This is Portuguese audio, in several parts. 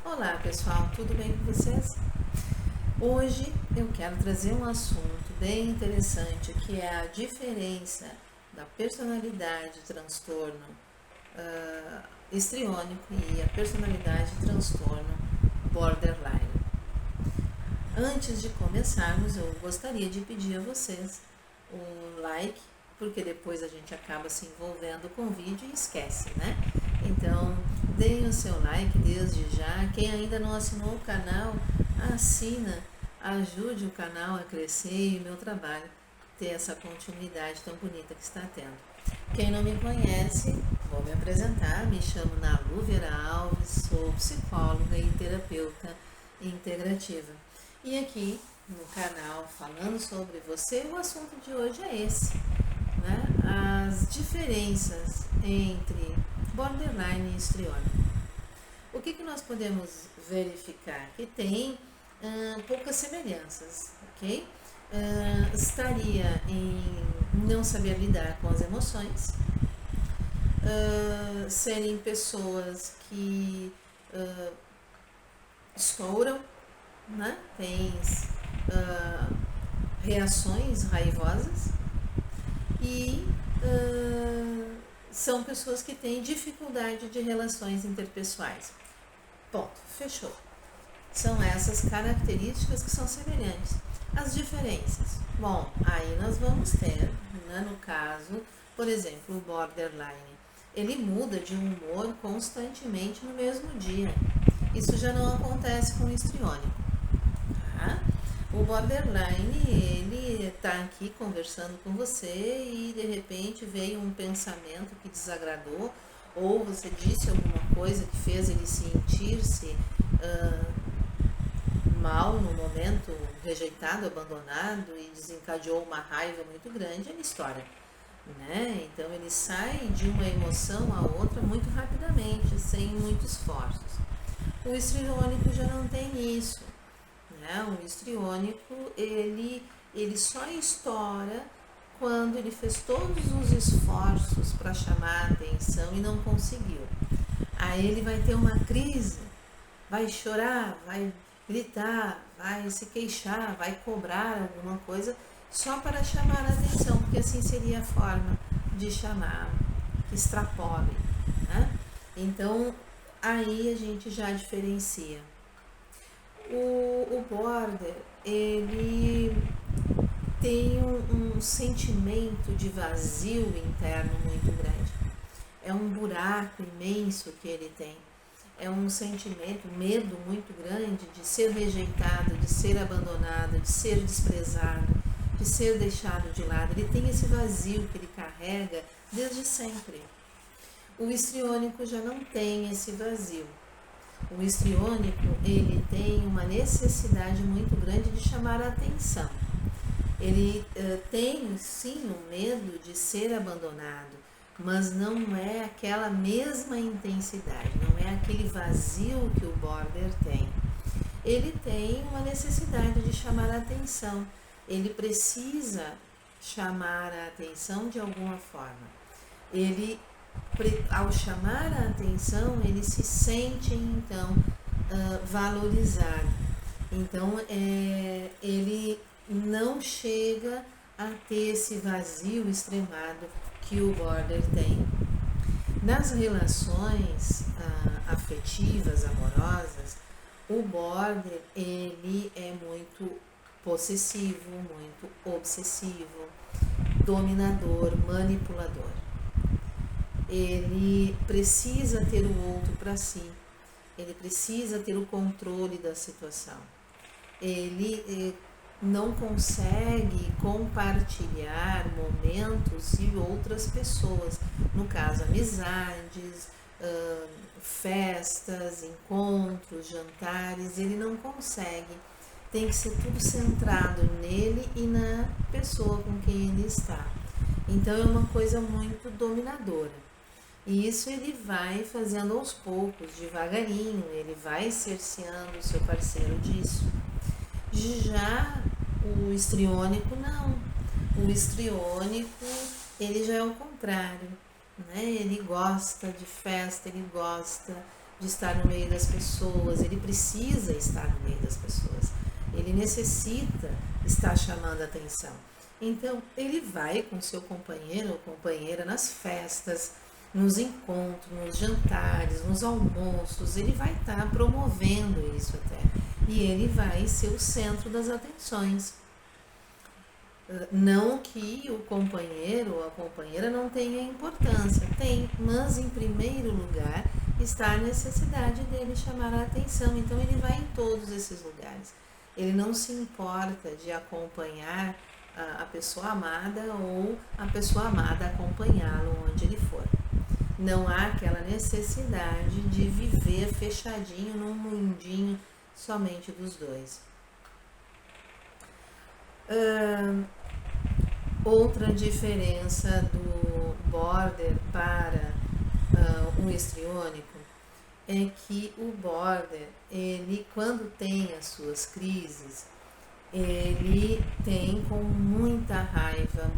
Olá pessoal, tudo bem com vocês? Hoje eu quero trazer um assunto bem interessante que é a diferença da personalidade transtorno histriônico e a personalidade transtorno borderline. Antes de começarmos, eu gostaria de pedir a vocês o like, porque depois a gente acaba se envolvendo com o vídeo e esquece, né? Então, deem o seu like desde já. Quem ainda não assinou o canal, assina, ajude o canal a crescer e o meu trabalho ter essa continuidade tão bonita que está tendo. Quem não me conhece, vou me apresentar. Me chamo Nalu Vera Alves, sou psicóloga e terapeuta integrativa. E aqui no canal, falando sobre você, o assunto de hoje é esse, né? As diferenças entre borderline e histriônico. O que nós podemos verificar? Que tem poucas semelhanças, ok? Estaria em não saber lidar com as emoções, serem pessoas que estouram, né? Tem reações raivosas e são pessoas que têm dificuldade de relações interpessoais. Ponto, fechou. São essas características que são semelhantes. As diferenças. Bom, aí nós vamos ter, né, no caso, por exemplo, o borderline. Ele muda de humor constantemente no mesmo dia. Isso já não acontece com o histriônico. Tá? O borderline, ele está aqui conversando com você e de repente veio um pensamento que desagradou ou você disse alguma coisa que fez ele sentir-se mal no momento, rejeitado, abandonado e desencadeou uma raiva muito grande, ele estoura. Né? Então ele sai de uma emoção a outra muito rapidamente, sem muitos esforços. O histriônico já não tem isso. Né? O histriônico, ele só estoura quando ele fez todos os esforços para chamar a atenção e não conseguiu. Aí ele vai ter uma crise, vai chorar, vai gritar, vai se queixar, vai cobrar alguma coisa só para chamar a atenção, porque assim seria a forma de chamar, que extrapole. Né? Então, aí a gente já diferencia. O border, ele tem um sentimento de vazio interno muito grande. É um buraco imenso que ele tem. É um sentimento, medo muito grande de ser rejeitado, de ser abandonado, de ser desprezado, de ser deixado de lado. Ele tem esse vazio que ele carrega desde sempre. O histriônico já não tem esse vazio. O histriônico, ele tem uma necessidade muito grande de chamar a atenção. Ele tem sim o medo de ser abandonado, mas não é aquela mesma intensidade, não é aquele vazio que o border tem. Ele tem uma necessidade de chamar a atenção, ele precisa chamar a atenção de alguma forma. Ele, ao chamar a atenção, ele se sente então valorizado. Então ele não chega a ter esse vazio extremado que o border tem. Nas relações afetivas, amorosas, o border ele é muito possessivo, muito obsessivo, dominador, manipulador. Ele precisa ter o outro para si, ele precisa ter o controle da situação. Ele não consegue compartilhar momentos e outras pessoas, no caso amizades, festas, encontros, jantares, ele não consegue, tem que ser tudo centrado nele e na pessoa com quem ele está. Então é uma coisa muito dominadora. E isso ele vai fazendo aos poucos, devagarinho, ele vai cerceando o seu parceiro disso. Já o histriônico não. O histriônico, ele já é o contrário, né? Ele gosta de festa, ele gosta de estar no meio das pessoas, ele precisa estar no meio das pessoas, ele necessita estar chamando a atenção. Então, ele vai com seu companheiro ou companheira nas festas, nos encontros, nos jantares, nos almoços, ele vai estar promovendo isso até. E ele vai ser o centro das atenções. Não que o companheiro ou a companheira não tenha importância, tem, mas em primeiro lugar está a necessidade dele chamar a atenção. Então ele vai em todos esses lugares. Ele não se importa de acompanhar a pessoa amada ou a pessoa amada acompanhá-lo onde ele for. Não há aquela necessidade de viver fechadinho num mundinho somente dos dois. Outra diferença do border para um histriônico é que o border, ele quando tem as suas crises, ele tem com muita raiva,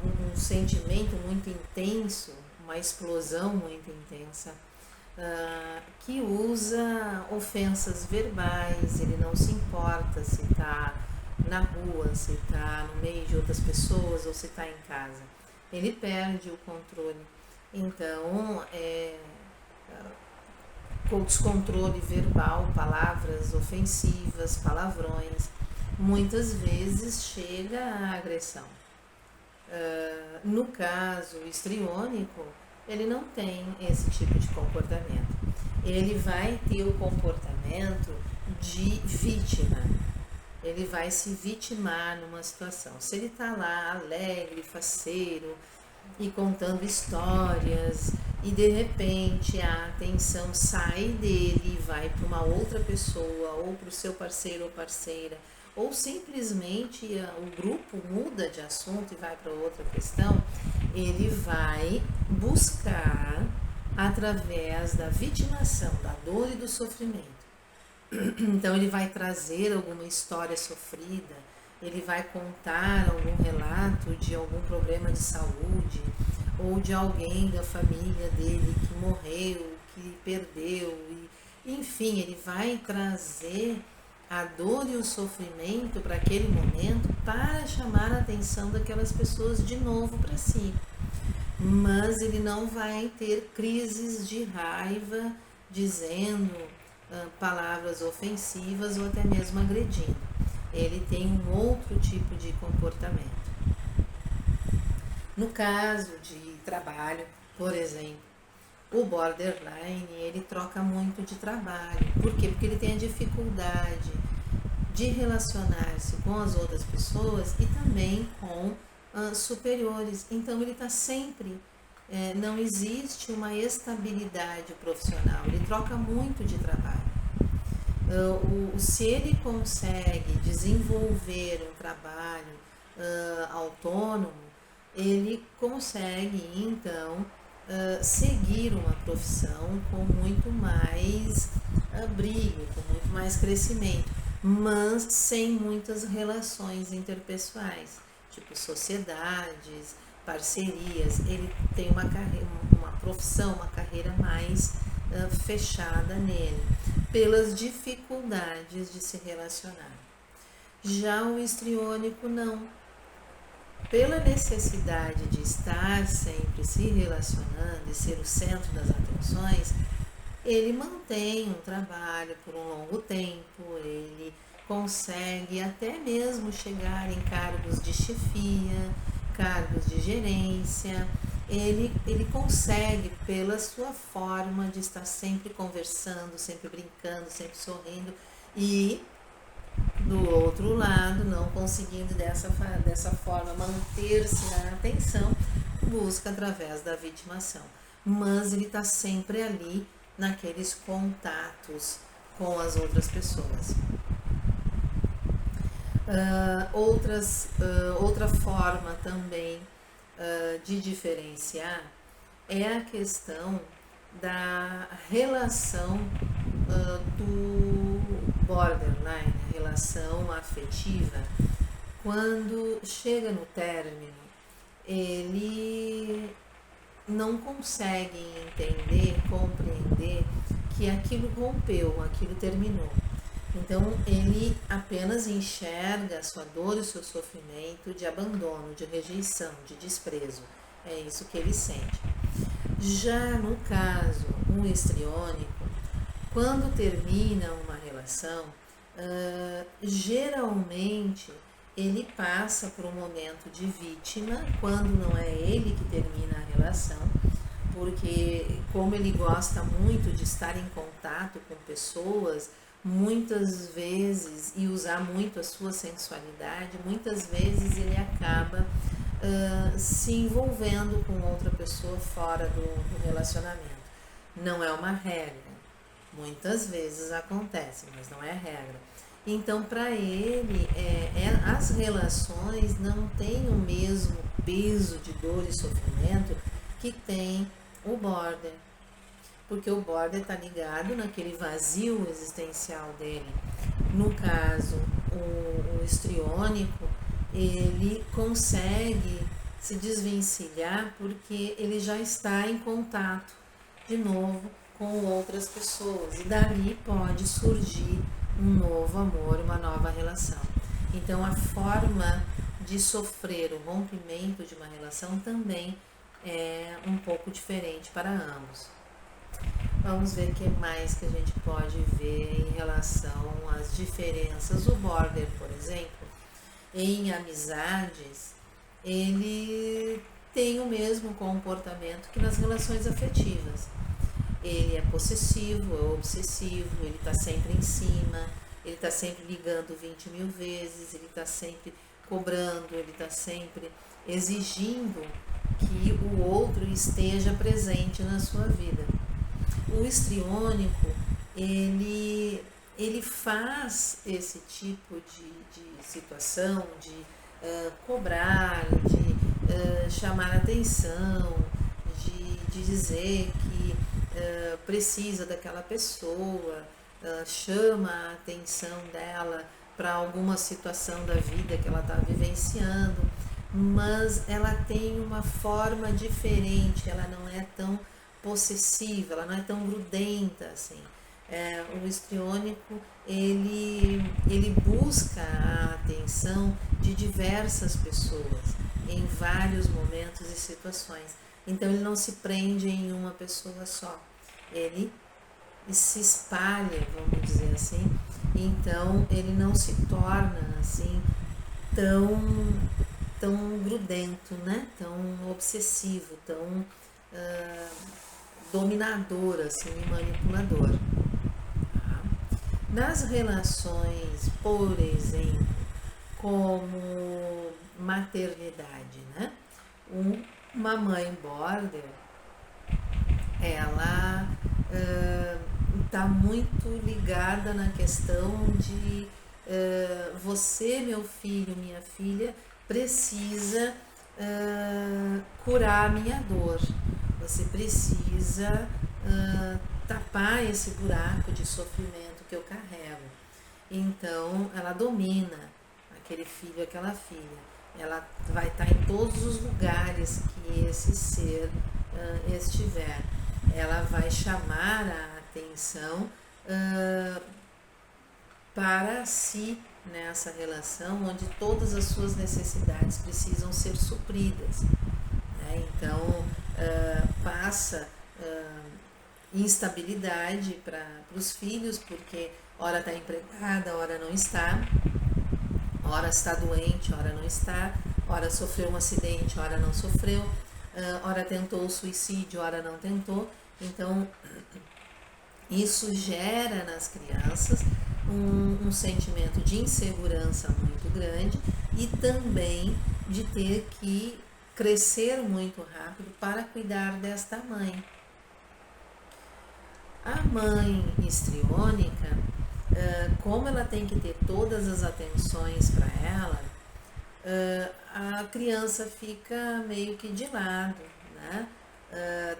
um sentimento muito intenso, uma explosão muito intensa, que usa ofensas verbais, ele não se importa se está na rua, se está no meio de outras pessoas ou se está em casa. Ele perde o controle. Então, com descontrole verbal, palavras ofensivas, palavrões, muitas vezes chega à agressão. No caso histriônico, ele não tem esse tipo de comportamento. Ele vai ter o comportamento de vítima. Ele vai se vitimar numa situação. Se ele está lá alegre, faceiro e contando histórias e de repente a atenção sai dele e vai para uma outra pessoa ou para o seu parceiro ou parceira, ou simplesmente o grupo muda de assunto e vai para outra questão, ele vai buscar, através da vitimação, da dor e do sofrimento. Então ele vai trazer alguma história sofrida, ele vai contar algum relato de algum problema de saúde, ou de alguém da família dele que morreu, que perdeu, enfim, ele vai trazer a dor e o sofrimento para aquele momento para chamar a atenção daquelas pessoas de novo para si. Mas ele não vai ter crises de raiva dizendo palavras ofensivas ou até mesmo agredindo. Ele tem um outro tipo de comportamento. No caso de trabalho, por exemplo, o borderline, ele troca muito de trabalho. Por quê? Porque ele tem a dificuldade de relacionar-se com as outras pessoas e também com superiores. Então ele está sempre, não existe uma estabilidade profissional, ele troca muito de trabalho. Se ele consegue desenvolver um trabalho autônomo, ele consegue então seguir uma profissão com muito mais brilho, com muito mais crescimento, mas sem muitas relações interpessoais, tipo sociedades, parcerias. Ele tem uma carreira, uma profissão, uma carreira mais fechada nele, pelas dificuldades de se relacionar. Já o histriônico não. Pela necessidade de estar sempre se relacionando e ser o centro das atenções, ele mantém um trabalho por um longo tempo, ele consegue até mesmo chegar em cargos de chefia, cargos de gerência. Ele consegue, pela sua forma de estar sempre conversando, sempre brincando, sempre sorrindo, e do outro lado, não conseguindo dessa forma manter-se na atenção, busca através da vitimação. Mas ele está sempre ali naqueles contatos com as outras pessoas. Outra forma também de diferenciar é a questão da relação do borderline, a relação afetiva. Quando chega no término, ele não conseguem entender, compreender que aquilo rompeu, aquilo terminou. Então ele apenas enxerga a sua dor e o seu sofrimento de abandono, de rejeição, de desprezo. É isso que ele sente. Já no caso, um histriônico, quando termina uma relação, geralmente ele passa por um momento de vítima, quando não é ele que termina a relação, porque como ele gosta muito de estar em contato com pessoas, muitas vezes, e usar muito a sua sensualidade, muitas vezes ele acaba se envolvendo com outra pessoa fora do relacionamento. Não é uma regra, muitas vezes acontece, mas não é regra. Então, para ele, as relações não têm o mesmo peso de dor e sofrimento que tem o border, porque o border está ligado naquele vazio existencial dele. No caso, o histriônico, ele consegue se desvencilhar porque ele já está em contato de novo com outras pessoas, e dali pode surgir um novo amor, uma nova relação. Então a forma de sofrer o rompimento de uma relação também é um pouco diferente para ambos. Vamos ver o que mais que a gente pode ver em relação às diferenças. O border, por exemplo, em amizades, ele tem o mesmo comportamento que nas relações afetivas. Ele é possessivo, é obsessivo, ele está sempre em cima, ele está sempre ligando 20 mil vezes, ele está sempre cobrando, ele está sempre exigindo que o outro esteja presente na sua vida. O histriônico, ele faz esse tipo de situação, de cobrar, de chamar atenção, de dizer que precisa daquela pessoa, chama a atenção dela para alguma situação da vida que ela está vivenciando, mas ela tem uma forma diferente, ela não é tão possessiva, ela não é tão grudenta assim. O histriônico, ele busca a atenção de diversas pessoas em vários momentos e situações. Então ele não se prende em uma pessoa só, ele se espalha, vamos dizer assim. Então ele não se torna assim tão grudento, né? Tão obsessivo, tão dominador, assim, e manipulador. Nas relações, por exemplo, como maternidade, né? Uma mãe border, ela está muito ligada na questão de você, meu filho, minha filha, precisa curar a minha dor. Você precisa tapar esse buraco de sofrimento que eu carrego. Então, ela domina aquele filho, aquela filha. Ela vai estar em todos os lugares que esse ser estiver. Ela vai chamar a atenção para si nessa relação, onde todas as suas necessidades precisam ser supridas. Né? Então, passa instabilidade para os filhos, porque ora está empregada, ora não está, ora está doente, ora não está, ora sofreu um acidente, ora não sofreu, ora tentou o suicídio, ora não tentou. Então, isso gera nas crianças um sentimento de insegurança muito grande e também de ter que crescer muito rápido para cuidar desta mãe. A mãe histriônica, como ela tem que ter todas as atenções para ela, a criança fica meio que de lado, né?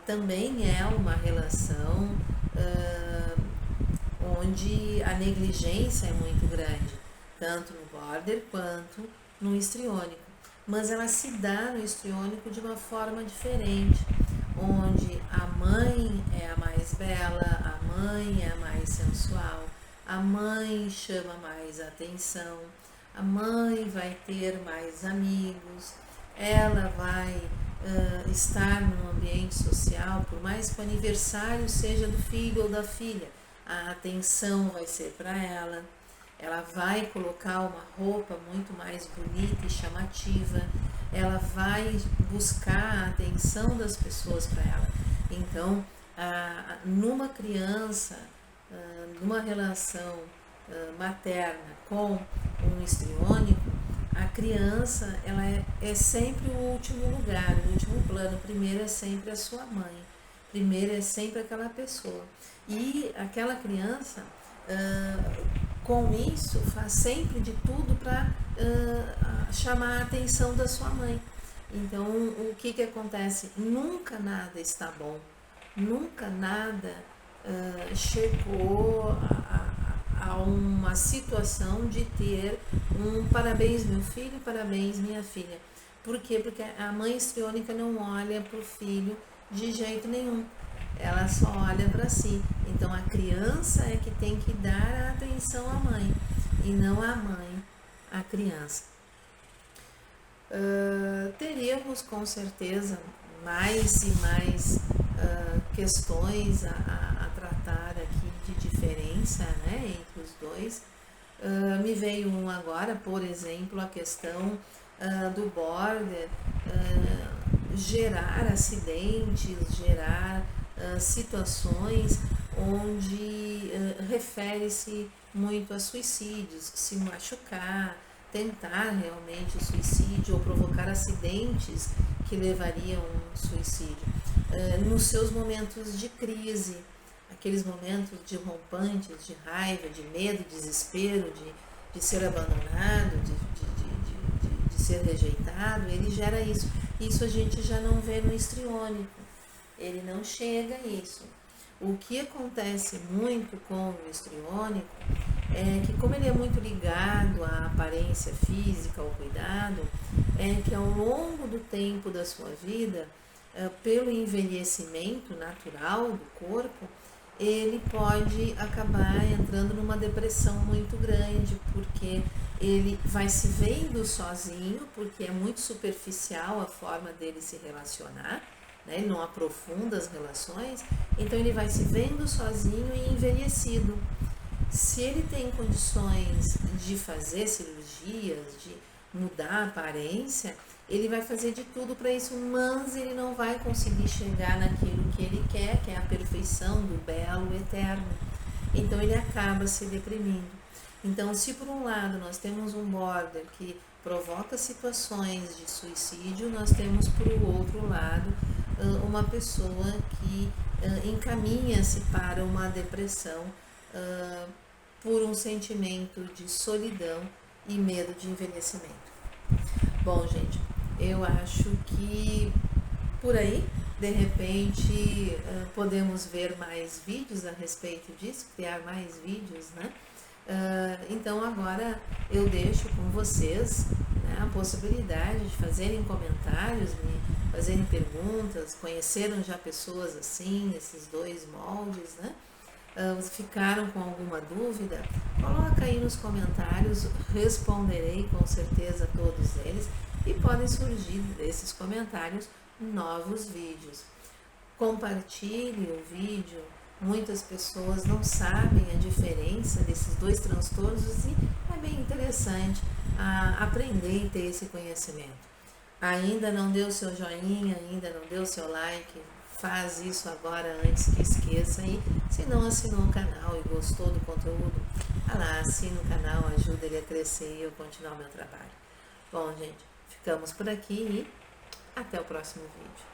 Também é uma relação onde a negligência é muito grande, tanto no border quanto no histriônico. Mas ela se dá no histriônico de uma forma diferente, onde a mãe é a mais bela, a mãe é a mais sensual, a mãe chama mais atenção, a mãe vai ter mais amigos, ela vai estar num ambiente social, por mais que o aniversário seja do filho ou da filha, a atenção vai ser para ela vai colocar uma roupa muito mais bonita e chamativa, ela vai buscar a atenção das pessoas para ela. Então, numa criança, numa relação materna com um histriônico, a criança ela é sempre o último lugar, o último plano. Primeiro é sempre a sua mãe, primeiro é sempre aquela pessoa. E aquela criança, com isso, faz sempre de tudo para chamar a atenção da sua mãe. Então, o que acontece? Nunca nada está bom, nunca nada chegou a uma situação de ter um parabéns meu filho, parabéns minha filha. Por quê? Porque a mãe histriônica não olha para o filho de jeito nenhum, ela só olha para si. Então a criança é que tem que dar a atenção à mãe e não a mãe à criança. Teríamos com certeza mais e mais questões a tratar aqui de diferença, né, entre os dois. Me veio um agora, por exemplo, a questão do border gerar acidentes, gerar situações onde refere-se muito a suicídios, se machucar, tentar realmente o suicídio ou provocar acidentes que levariam a um suicídio. Nos seus momentos de crise, aqueles momentos de rompantes, de raiva, de medo, desespero, de ser abandonado, de ser rejeitado, ele gera isso. Isso a gente já não vê no histriônico, ele não chega a isso. O que acontece muito com o histriônico é que, como ele é muito ligado à aparência física, ao cuidado, é que ao longo do tempo da sua vida, pelo envelhecimento natural do corpo, ele pode acabar entrando numa depressão muito grande, porque ele vai se vendo sozinho, porque é muito superficial a forma dele se relacionar, né? Ele não aprofunda as relações, então ele vai se vendo sozinho e envelhecido. Se ele tem condições de fazer cirurgias, de mudar a aparência, ele vai fazer de tudo para isso, mas ele não vai conseguir chegar naquilo que ele quer, que é a perfeição do belo eterno. Então ele acaba se deprimindo. Então, se por um lado nós temos um border que provoca situações de suicídio, nós temos por outro lado uma pessoa que encaminha-se para uma depressão por um sentimento de solidão e medo de envelhecimento. Bom, gente, eu acho que por aí, de repente, podemos ver mais vídeos a respeito disso, criar mais vídeos, né? Então agora eu deixo com vocês, né, a possibilidade de fazerem comentários, me fazerem perguntas. Conheceram já pessoas assim, esses dois moldes, né? Ficaram com alguma dúvida? Coloca aí nos comentários, responderei com certeza a todos eles, e podem surgir desses comentários novos vídeos. Compartilhe o vídeo. Muitas pessoas não sabem a diferença desses dois transtornos e é bem interessante aprender e ter esse conhecimento. Ainda não deu seu joinha, ainda não deu seu like, faz isso agora antes que esqueça. E se não assinou o canal e gostou do conteúdo, vá lá, assina o canal, ajuda ele a crescer e eu continuar o meu trabalho. Bom, gente, ficamos por aqui e até o próximo vídeo.